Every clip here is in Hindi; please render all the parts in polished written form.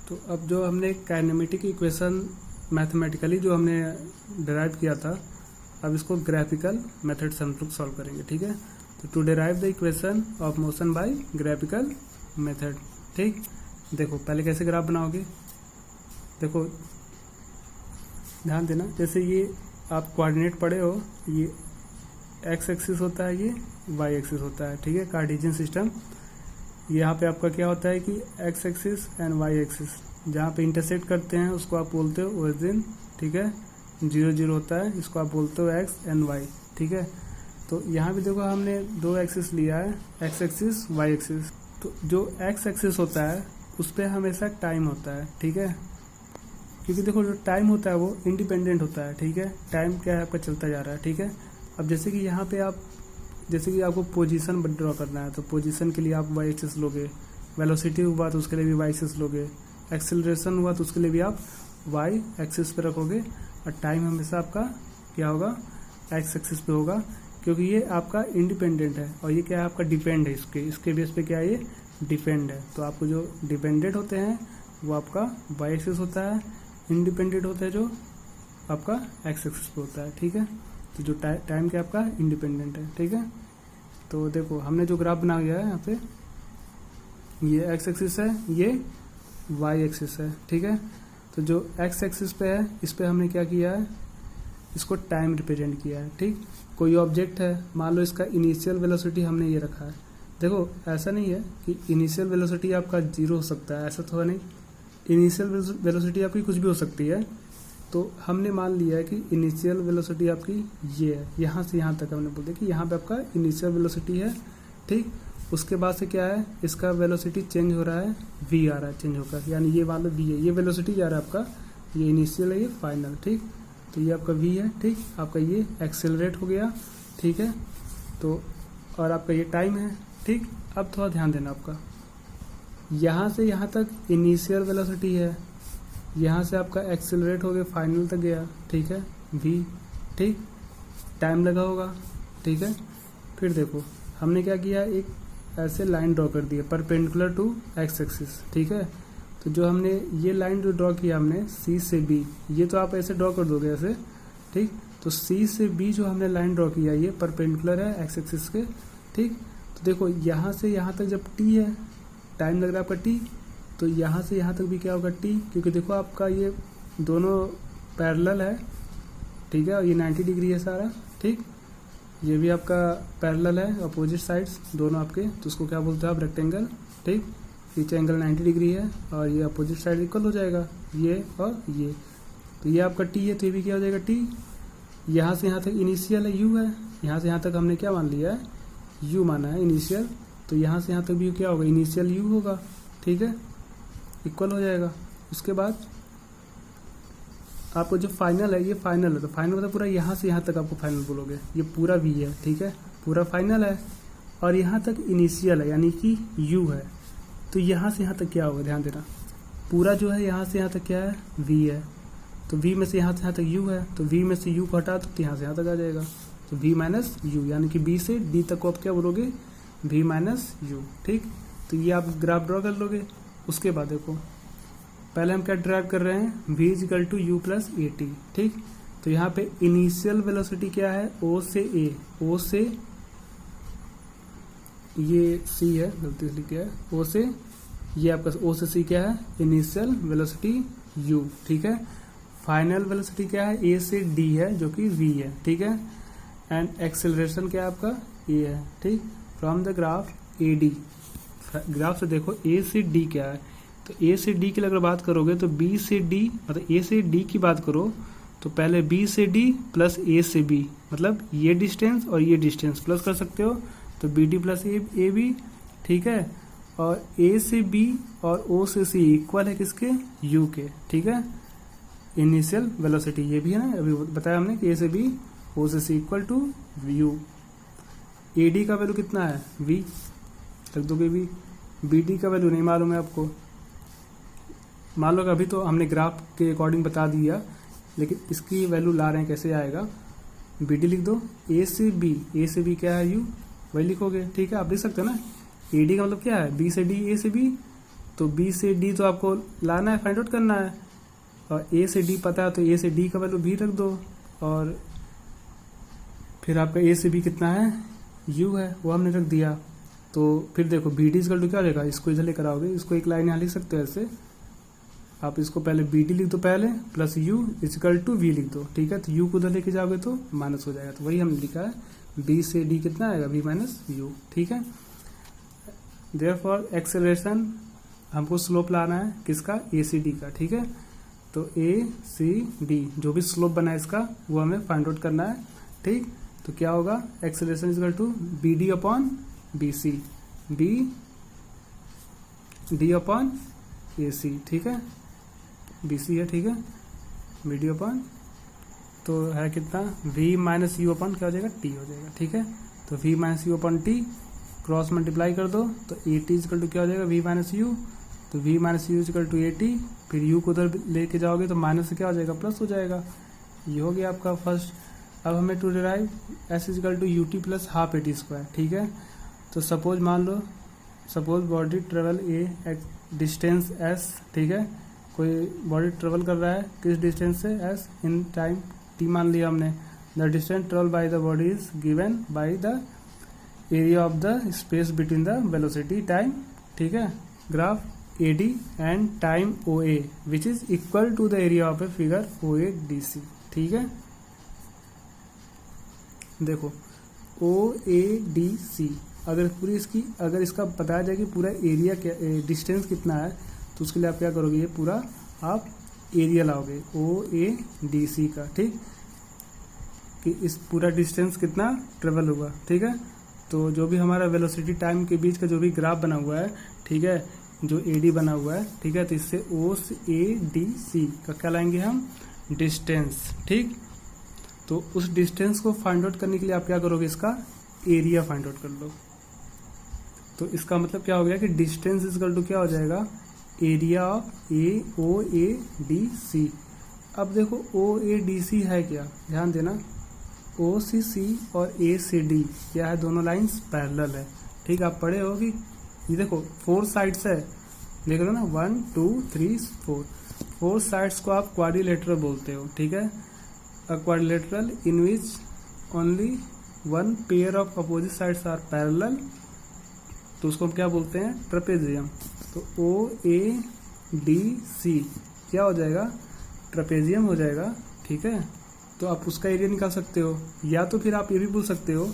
तो अब जो हमने काइनेमेटिक इक्वेशन मैथमेटिकली जो हमने डिराइव किया था, अब इसको ग्राफिकल मेथड से हम लोग सॉल्व करेंगे। ठीक है, तो to derive the equation of motion by graphical method. ठीक, देखो पहले कैसे ग्राफ बनाओगे, देखो ध्यान देना, जैसे ये आप कोऑर्डिनेट पढ़े हो, ये एक्स एक्सिस होता है, ये वाई एक्सिस होता है। ठीक है, कार्टेशियन सिस्टम। यहाँ पे आपका क्या होता है कि X axis and Y axis जहाँ पे इंटरसेक्ट करते हैं उसको आप बोलते हो ओरिजिन। ठीक है, 0 0 होता है, इसको आप बोलते हो एक्स एंड वाई। ठीक है, तो यहाँ भी देखो हमने दो एक्सिस लिया है, एक्स एक्सिस वाई एक्सिस। तो जो एक्स एक्सिस होता है उस पर हमेशा टाइम होता है। ठीक है, क्योंकि देखो जो टाइम होता है वो इंडिपेंडेंट होता है। ठीक है, टाइम क्या है आपका चलता जा रहा है। ठीक है, अब जैसे कि यहाँ पे आप, जैसे कि आपको पोजीशन ड्रॉ करना है तो पोजीशन के लिए आप वाई एक्सिस लोगे, वेलोसिटी हुआ तो उसके लिए भी वाई एक्सिस लोगे, एक्सेलरेशन हुआ तो उसके लिए भी आप वाई एक्सिस पे रखोगे, और टाइम हमेशा आपका क्या होगा, एक्स एक्सिस पे होगा, क्योंकि ये आपका इंडिपेंडेंट है और ये क्या है आपका डिपेंड है, इसके बेस पे क्या है, ये डिपेंड है। तो आपको जो डिपेंडेंट होते हैं वो आपका वाई एक्सिस होता है, इंडिपेंडेंट होता है जो आपका एक्स एक्सिस पे होता है। ठीक है, तो जो टाइम क्या आपका इंडिपेंडेंट है। ठीक है, तो देखो हमने जो ग्राफ बना गया है यहाँ पे, ये एक्स एक्सिस है, ये वाई एक्सिस है। ठीक है, तो जो एक्स एक्सिस पे है इस पे हमने क्या किया है, इसको टाइम रिप्रेजेंट किया है। ठीक, कोई ऑब्जेक्ट है, मान लो इसका इनिशियल वेलोसिटी हमने ये रखा है। देखो ऐसा नहीं है कि इनिशियल वेलोसिटी आपका 0 हो सकता है, ऐसा तो है नहीं। इनिशियल वेलोसिटी आपकी कुछ भी हो सकती है। तो हमने मान लिया है कि इनिशियल वेलोसिटी आपकी ये है, यहाँ से यहाँ तक हमने बोल दिया कि यहाँ पे आपका इनिशियल वेलोसिटी है। ठीक, उसके बाद से क्या है, इसका वेलोसिटी चेंज हो रहा है, v आ रहा है चेंज होकर, यानी ये वाला v है, ये वेलोसिटी जा रहा है आपका, ये इनिशियल है, ये फाइनल। ठीक, तो ये आपका v है। ठीक, आपका ये एक्सेलरेट हो गया। ठीक है, तो और आपका ये टाइम है। ठीक, अब थोड़ा ध्यान देना, आपका यहाँ से यहाँ तक इनिशियल वेलोसिटी है, यहाँ से आपका एक्सेलरेट हो गया, फाइनल तक गया। ठीक है, v। ठीक, टाइम लगा होगा। ठीक है, फिर देखो हमने क्या किया, एक ऐसे लाइन ड्रॉ कर दी है परपेंडिकुलर टू एक्स एक्सिस। ठीक है, तो जो हमने ये लाइन जो ड्रॉ किया हमने C से B, ये तो आप ऐसे ड्रॉ कर दोगे ऐसे। ठीक, तो C से B जो हमने लाइन ड्रॉ किया ये परपेंडिकुलर है एक्स एक्सिस के। ठीक, तो देखो यहाँ से यहाँ तक जब t है, टाइम लग रहा है आपका t, तो यहाँ से यहाँ तक भी क्या होगा t, क्योंकि देखो आपका ये दोनों पैरेलल है। ठीक है, और ये 90 डिग्री है सारा। ठीक, ये भी आपका पैरेलल है, अपोजिट साइड्स दोनों आपके, तो उसको क्या बोलते हैं आप, रेक्टेंगल। ठीक, नीचे एंगल 90 डिग्री है और ये अपोजिट साइड इक्वल हो जाएगा, ये और ये। तो ये आपका t है, तो ये भी क्या हो जाएगा t। यहाँ से यहाँ तक इनिशियल है, u है, यहाँ से यहाँ तक हमने क्या मान लिया है, u माना है इनिशियल, तो यहाँ से यहाँ तक भी क्या होगा, इनिशियल u होगा। ठीक है, इक्वल हो जाएगा। उसके बाद आपको जो फाइनल है, ये फाइनल है, तो फाइनल मतलब पूरा यहाँ से यहाँ तक आपको फाइनल बोलोगे, ये पूरा v है। ठीक है, पूरा फाइनल है, और यहाँ तक इनिशियल है यानी कि u है, तो यहाँ से यहाँ तक क्या होगा, ध्यान देना, पूरा जो है यहाँ से यहाँ तक क्या है, v है, तो v में से यहाँ तक u है, तो v में से u को हटा तो यहाँ से यहाँ तक आ जाएगा, तो v माइनस u, यानी कि b से d तक को आप क्या बोलोगे, v माइनस u। ठीक, तो ये आप ग्राफ ड्रॉ कर लोगे। उसके बाद देखो पहले हम क्या ड्राइव कर रहे हैं, v equal to u plus A T. ठीक, तो यहाँ पे इनिशियल वेलोसिटी क्या है, o से a, o से ये c है, गलती से लिख गया है, o से ये आपका o से c क्या है, इनिशियल वेलोसिटी u। ठीक है, फाइनल वेलोसिटी क्या है, a से d है जो कि v है। ठीक है, एंड एक्सेलरेशन क्या है आपका a है। ठीक, from the graph AD, graph से देखो a से d क्या है, तो a से d की अगर बात करोगे तो b से d, मतलब a से d की बात करो तो पहले b से d प्लस a से b, मतलब ये डिस्टेंस और ये डिस्टेंस प्लस कर सकते हो, तो B D plus A B. ठीक है, और a से b और o से c इक्वल है किसके, u के। ठीक है, इनिशियल वेलोसिटी ये भी है ना, अभी बताया हमने कि a से b o से c equal to u। AD का वैल्यू कितना है, v, रख दोगे v। BD का वैल्यू नहीं मालूम है आपको, मान लो कि अभी तो हमने ग्राफ के अकॉर्डिंग बता दिया, लेकिन इसकी वैल्यू ला रहे हैं, कैसे आएगा, BD लिख दो, a से b क्या है u, वही लिखोगे। ठीक है, आप लिख सकते हो ना, AD का मतलब क्या है, b से d, a से b, तो बी से डी तो आपको लाना है, फाइंड आउट करना है, और ए से डी पता है तो ए से डी का वैल्यू भी रख दो, और फिर आपका ए से बी कितना है, यू है, वो हमने रख दिया। तो फिर देखो बी डी इजकल टू क्या हो जाएगा, इसको इधर लेकर आओगे, इसको एक लाइन यहाँ लिख सकते हो ऐसे, आप इसको पहले बी डी लिख दो पहले, plus U equal to V लिख दो, ठीक है। तो यू को उधर लेके जाओगे तो माइनस हो जाएगा, तो वही हमने लिखा है, बी से डी कितना आएगा, वी माइनस यू, ठीक है। देयरफॉर एक्सेलरेशन हमको स्लोप लाना है किसका, ए सी डी का, ठीक है। तो ए सी डी जो भी स्लोप बना है इसका वो हमें फाइंड आउट करना है, ठीक। तो क्या होगा, acceleration is equal to B D upon B C, B D upon A C, ठीक है, बी सी है, ठीक है, बी डी अपॉन, तो है कितना, v माइनस यू अपॉन क्या हो जाएगा, t हो जाएगा, ठीक है। तो v minus you upon T cross multiply कर दो, तो ए टी इजकल टू क्या हो जाएगा, v माइनस यू, तो v minus U equal to A T, फिर u को उधर लेके जाओगे तो माइनस से क्या हो जाएगा, प्लस हो जाएगा। ये हो गया आपका फर्स्ट। अब हमें to derive s is equal to U T plus half A T square, ठीक है। तो सपोज मान लो, suppose body travel a distance s, ठीक है, कोई बॉडी ट्रेवल कर रहा है किस डिस्टेंस से, s इन टाइम t मान लिया हमने। The distance travel by the body is given by the area of the space between the velocity time, ठीक है, graph A D and time O A which is equal to the area of a figure O A D C, ठीक है। देखो ओ ए डी सी अगर पूरी इसकी, अगर इसका बताया जाए कि पूरा एरिया क्या, डिस्टेंस कितना है, तो उसके लिए आप क्या करोगे, ये पूरा आप एरिया लाओगे ओ ए डी सी का, ठीक, कि इस पूरा डिस्टेंस कितना ट्रेवल हुआ, ठीक है। तो जो भी हमारा वेलोसिटी टाइम के बीच का जो भी ग्राफ बना हुआ है, ठीक है, जो ए डी बना हुआ है, ठीक है, तो इससे ओ ए डी सी का क्या लाएंगे हम, डिस्टेंस, ठीक। तो उस डिस्टेंस को फाइंड आउट करने के लिए आप क्या करोगे, इसका एरिया फाइंड आउट कर लो। तो इसका मतलब क्या हो गया कि डिस्टेंस इजकल टू क्या हो जाएगा, area of A O A D C. अब देखो ओ ए डी सी है क्या, ध्यान देना, ओ सी सी और ए सी डी क्या है, दोनों लाइंस पैरेलल है, ठीक। आप पढ़े हो कि ये देखो 4 साइड्स है, देख लो ना, 1 2 3 4 साइड्स को आप क्वाड्रिलेटरल बोलते हो, ठीक है। A quadrilateral in which only one pair of opposite sides are parallel, तो उसको हम क्या बोलते हैं, ट्रेपेजियम। तो ओ ए डी सी क्या हो जाएगा, ट्रेपेजियम हो जाएगा, ठीक है। तो आप उसका एरिया निकाल सकते हो, या तो फिर आप ये भी बोल सकते हो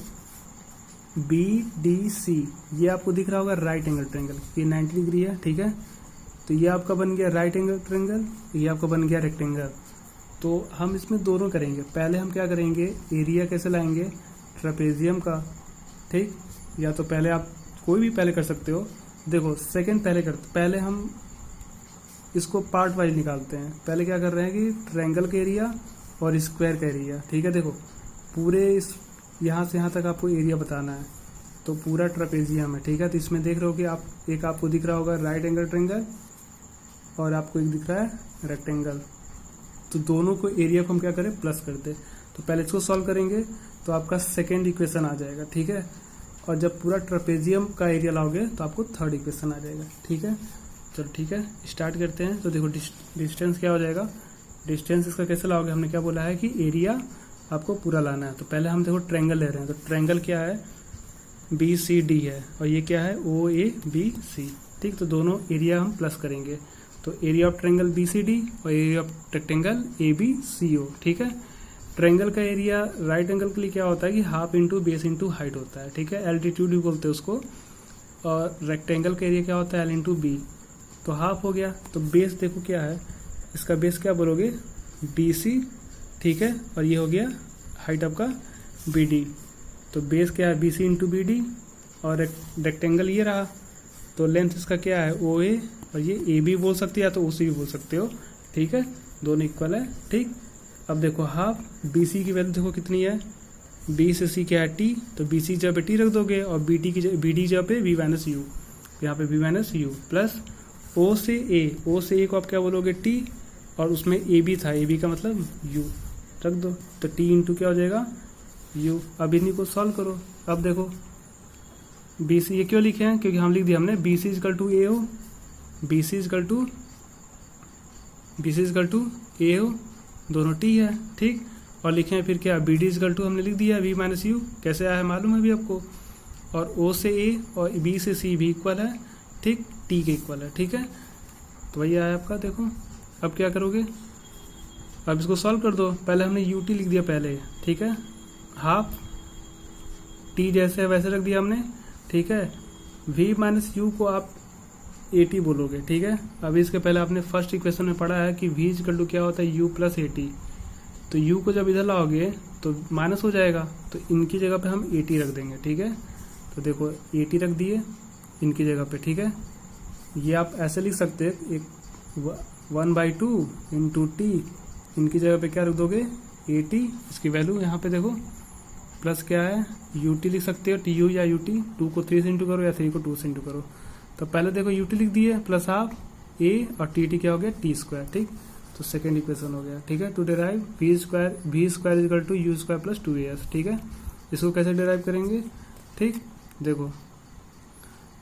बी डी सी, ये आपको दिख रहा होगा राइट एंगल ट्रायंगल, ये 90 डिग्री है, ठीक है। तो ये आपका बन गया राइट एंगल ट्रायंगल, ये आपका बन गया रेक्टेंगल। तो हम इसमें दोनों करेंगे, पहले हम क्या करेंगे, एरिया कैसे लाएंगे, ट्रेपेजियम का, ठीक। या तो पहले आप कोई भी पहले कर सकते हो, देखो सेकंड पहले करते, पहले हम इसको पार्ट वाइज निकालते हैं। पहले क्या कर रहे हैं कि ट्रायंगल का एरिया और स्क्वायर का एरिया, ठीक है। देखो पूरे इस यहाँ से यहाँ तक आपको एरिया बताना है, तो पूरा ट्रेपेजियम है, ठीक है। तो इसमें देख रहे हो कि आप एक आपको दिख रहा होगा राइट एंगल ट्रायंगल और आपको एक दिख रहा है रेक्टेंगल, तो दोनों को एरिया को हम क्या करें, प्लस कर दे। तो पहले इसको सॉल्व करेंगे तो आपका सेकेंड इक्वेशन आ जाएगा, ठीक है। और जब पूरा ट्रेपेजियम का एरिया लाओगे तो आपको थर्ड इक्वेशन आ जाएगा, ठीक है। चलो ठीक है, स्टार्ट करते हैं। तो देखो डिस्टेंस क्या हो जाएगा, डिस्टेंस इसका कैसे लाओगे, हमने क्या बोला है कि एरिया आपको पूरा लाना है। तो पहले हम देखो ट्रायंगल ले रहे हैं, तो ट्रायंगल क्या है, बी सी डी है, और ये क्या है, ओ ए बी सी, ठीक। तो दोनों एरिया हम प्लस करेंगे, तो area of triangle B C D और area of rectangle A B C O, ठीक है। ट्रायंगल का एरिया राइट एंगल के लिए क्या होता है कि half into base into height होता है, ठीक है, एल्टीट्यूड भी बोलते हैं उसको। और रेक्टेंगल का एरिया क्या होता है, एल इंटू बी, तो हाफ हो गया। तो बेस देखो क्या है, इसका बेस क्या बोलोगे, बी सी, ठीक है, और ये हो गया हाइट आपका बी डी। तो बेस क्या है, B C into B D, और रेक्टेंगल ये रहा, तो लेंथ इसका क्या है, ओ ए, और ये ए बी बोल सकते हो या तो ओ सी भी बोल सकते हो, ठीक है, दोनों इक्वल है, ठीक। अब देखो हाफ बी सी की वैल्यू देखो कितनी है, बी से सी क्या है टी, तो बी सी जगह पे टी रख दोगे, और बी डी की बी डी जगह पे वी माइनस यू, यहाँ पे V minus U, plus O से ए, ओ से ए को आप क्या बोलोगे टी, और उसमें ए बी था, ए बी का मतलब यू रख दो, तो टी इंटू क्या हो जाएगा यू। अब इन्हीं को सॉल्व करो। अब देखो बी सी, ये क्यों लिखे हैं, क्योंकि हम लिख दिया हमने B C is equal to A O, B C is equal to A O, दोनों टी है, ठीक। और लिखे हैं फिर क्या, बी डी इजकल टू हमने लिख दिया वी माइनस यू, कैसे आया है मालूम है अभी आपको। और ओ से ए और बी से सी भी इक्वल है, ठीक, टी के इक्वल है, ठीक है। तो वही आया आपका, देखो अब क्या करोगे, अब इसको सॉल्व कर दो। पहले हमने यू टी लिख दिया पहले, ठीक है, हाफ टी जैसे है वैसे रख दिया हमने, ठीक है। वी माइनस यू को आप ए टी बोलोगे, ठीक है। अभी इसके पहले आपने फर्स्ट इक्वेशन में पढ़ा है कि वी इक्वल टू क्या होता है, यू प्लस ए टी। तो यू को जब इधर लाओगे तो माइनस हो जाएगा, तो इनकी जगह पे हम ए टी रख देंगे, ठीक है। तो देखो ए टी रख दिए इनकी जगह पे, ठीक है। ये आप ऐसे लिख सकते हैं, एक 1/2 इंटू टी, इनकी जगह पे क्या रख दोगे, ए टी, इसकी वैल्यू यहाँ पे देखो, प्लस क्या है यू टी लिख सकते हो, टी यू या यू टी, 2 को 3 से इंटू करो या 3 को 2 से इंटू करो। तो पहले देखो यू टी लिख दिए प्लस हाफ ए और टी टी क्या हो गया, टी स्क्वायर, ठीक। तो सेकेंड इक्वेशन हो गया, ठीक है। To derive V square equal to U square plus 2as, ठीक है। इसको कैसे डिराइव करेंगे, ठीक, देखो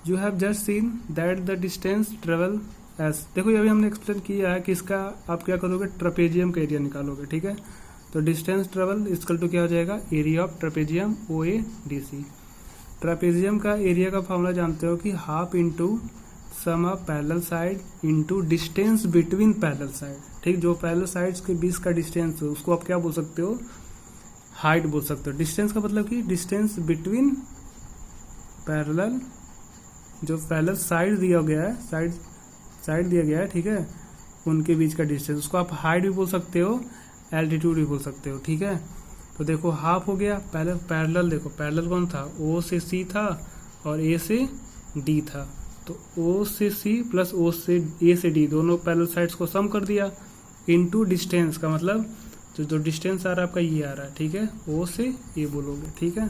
you have just seen that the distance travel S, देखो ये अभी हमने एक्सप्लेन किया है कि इसका आप क्या करोगे, ट्रेपेजियम का एरिया निकालोगे, ठीक है। तो डिस्टेंस ट्रेवल इक्वल टू क्या हो जाएगा, area of trapezium O A D C. Trapezium का एरिया का फॉर्मूला जानते हो कि half into sum of parallel side into distance between parallel side, ठीक। जो पैरेलल साइड्स के बीच का डिस्टेंस है उसको आप क्या बोल सकते हो, हाइट बोल सकते हो। डिस्टेंस का मतलब कि डिस्टेंस बिटवीन पैरेलल, जो पैरेलल साइड दिया गया है, साइड दिया गया है, ठीक है, उनके बीच का डिस्टेंस, उसको आप हाइट भी बोल सकते हो, एल्टीट्यूड भी बोल सकते हो, ठीक है। तो देखो हाफ हो गया, पहले पैरेलल, देखो पैरेलल कौन था, ओ से सी था और ए से डी था। तो ओ से सी प्लस ओ से ए से डी, दोनों पैरेलल साइड्स को सम कर दिया, इनटू डिस्टेंस का मतलब जो डिस्टेंस आ रहा है आपका ये आ रहा है, ठीक है, ओ से ए बोलोगे, ठीक है।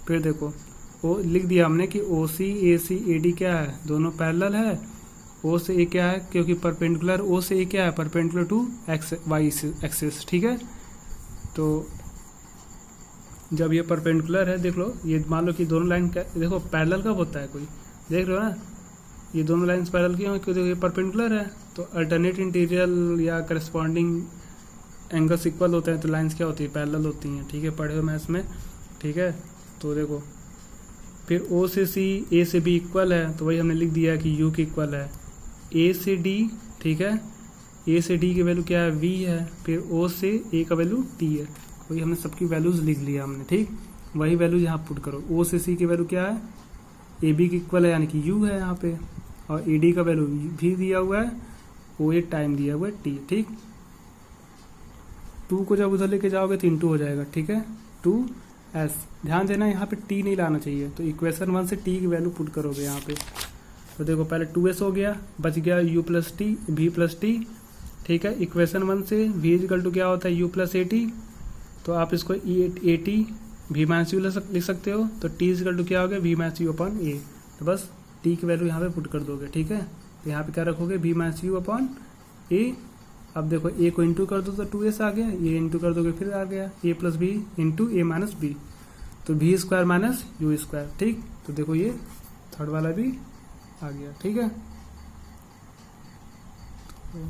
फिर देखो ओ लिख दिया हमने कि ओ सी ए डी क्या है, दोनों पैरेलल है। ओ से ए क्या है, क्योंकि परपेंडिकुलर, ओ से ए क्या है, परपेंडिकुलर टू वाई एक्सिस, ठीक है। तो जब ये परपेंडिकुलर है, देख लो, ये मान लो कि दोनों लाइन क्या, देखो पैरेलल कब होता है, कोई देख रहे हो ना, ये दोनों लाइंस पैरेलल क्यों है, क्योंकि ये परपेंडिकुलर है। तो अल्टरनेट इंटीरियर या करस्पॉन्डिंग एंगल्स इक्वल होते हैं, तो लाइंस क्या होती है, पैरेलल होती हैं, ठीक है, पढ़े हो मैथ्स में, ठीक है। तो देखो फिर ओ से सी ए से बी इक्वल है, तो वही हमने लिख दिया कि यू की इक्वल है ए से डी, ठीक है। ए से डी की वैल्यू क्या है, वी है, फिर ओ से ए का वैल्यू टी है, वही हमने सबकी वैल्यूज लिख लिया हमने, ठीक। वही वैल्यू यहाँ पुट करो, ओ से सी की वैल्यू क्या है, ए बी की इक्वल है यानी कि यू है यहाँ पे, और ए डी का वैल्यू भी दिया हुआ है, ओ ए टाइम दिया हुआ है टी, ठीक। 2 को जब उधर लेके जाओगे तो इंटू हो जाएगा, ठीक है, 2s। ध्यान देना यहाँ पे टी नहीं लाना चाहिए, तो इक्वेशन 1 से टी की वैल्यू पुट करोगे यहाँ पे। तो देखो पहले 2s हो गया, बच गया u plus T v plus T, ठीक है। इक्वेशन 1 से v इक्वल टू क्या होता है, u प्लस ए टी, तो आप इसको A T v minus you लिख सकते हो। तो t इक्वल टू क्या हो गया, v माइनस यू अपॉन ए, तो बस t की वैल्यू यहाँ पे पुट कर दोगे, ठीक है। तो यहाँ पे क्या रखोगे, v माइनस यू अपॉन ए। अब देखो a को इंटू कर दो तो 2s आ गया, ये इंटू कर दोगे फिर आ गया a plus B into A minus B, तो v square minus U square, ठीक। तो देखो ये थर्ड वाला भी आ गया, ठीक है। तो